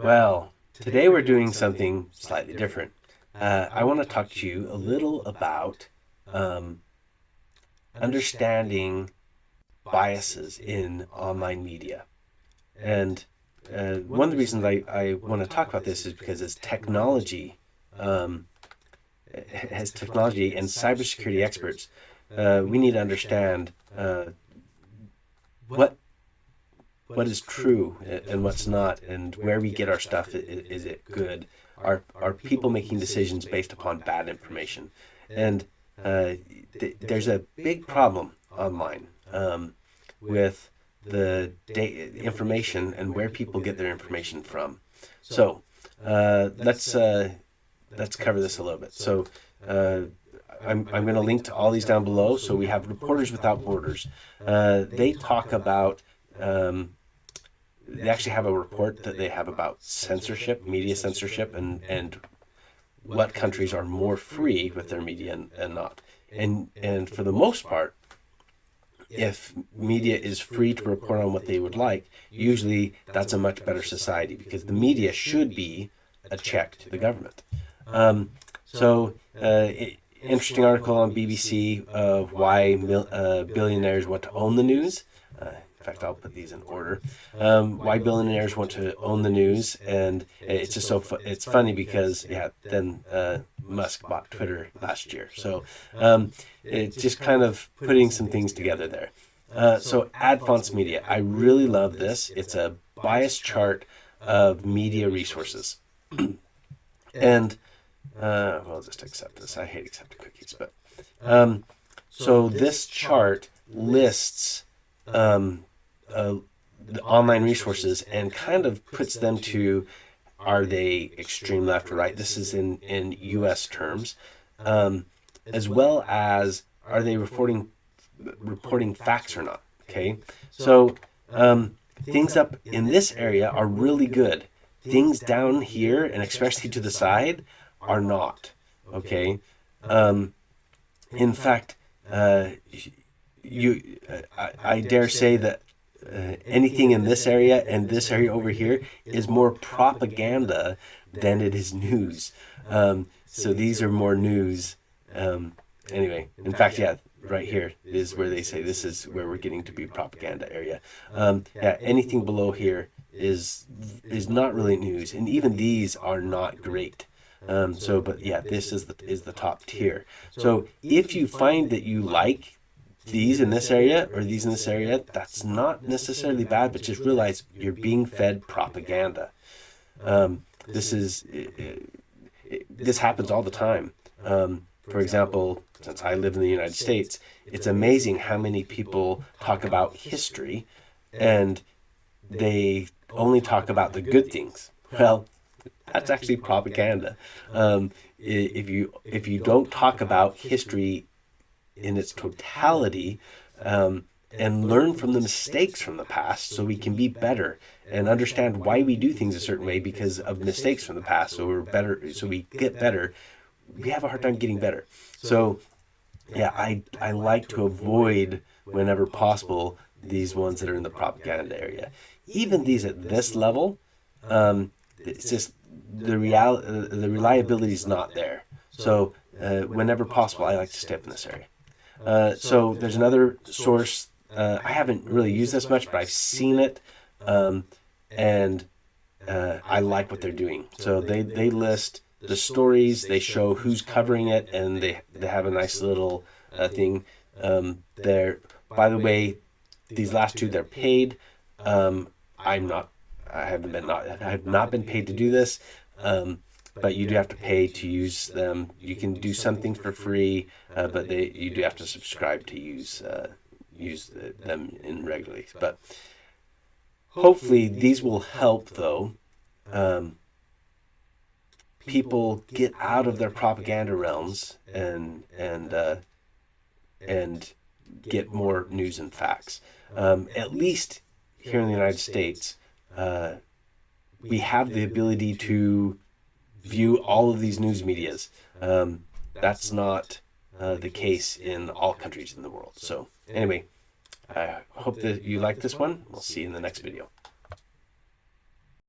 Well, today we're doing something slightly different. I want to talk to you a little about um, understanding biases in online media. And one of the reasons I want to talk about this is because um, as technology and cybersecurity experts, we need to understand what what is true and what's not, and where we get our stuff. Is it good? Are people making decisions based upon bad information? And there's a big problem online with the information and where people get their information from. So let's cover this a little bit. So uh, I'm going to link to all these down below. So we have Reporters Without Borders. They talk about they actually have a report that they have about censorship, media censorship, and what countries are more free with their media and not. And for the most part, if media is free to report on what they would like, usually that's a much better society because the media should be a check to the government. Um, so, interesting article on BBC of why billionaires want to own the news. In fact, I'll put these in order. Why billionaires want to own the news, and it's just it's funny because then Musk bought Twitter last year, so it's just kind of putting some things together there. So Ad Fonts Media, I really love this. It's a bias chart of media resources, and I'll just accept this. I hate accepting cookies, but so this chart lists the online resources and kind of puts them to, are they extreme left or right? This is in U.S. terms, as well as are they reporting facts or not? Okay, so things up in this area are really good. Things down here and especially to the side are not. Okay, in fact, I dare say that anything in this area and this area over here is more propaganda than it is news. So these are more news. Anyway, in fact, right here is where they say this is where we're getting to be propaganda area. Anything below here is not really news, and even these are not great. This is the top tier. So if you find that you like these in this area or these in this area, that's not necessarily bad, but just realize you're being fed propaganda. This happens all the time. For example, since I live in the United States, it's amazing how many people talk about history and they only talk about the good things. Well, that's actually propaganda. If you don't talk about history in its totality, and learn from the mistakes from the past so we can be better and understand why we do things a certain way because of mistakes from the past, so we're better, so we get better, we have a hard time getting better. So I like to avoid whenever possible these ones that are in the propaganda area. Even these at this level, it's just the reliability is not there. So whenever possible, I like to stay up in this area. So there's another source. I haven't really used this much, but I've seen it, and I like what they're doing. So they list the stories, they show who's covering it, and they have a nice little thing there. By the way, these last two, they're paid. I have not been paid to do this. But you do have to pay to use them. You can do something for free, but you do have to subscribe to use them in regularly. But hopefully these will help, though, people get out of their propaganda realms and get more news and facts. At least here in the United States, we have the ability to view all of these news medias. That's not the case in all countries in the world. So anyway, I hope that you like this one. We'll see you in the next video.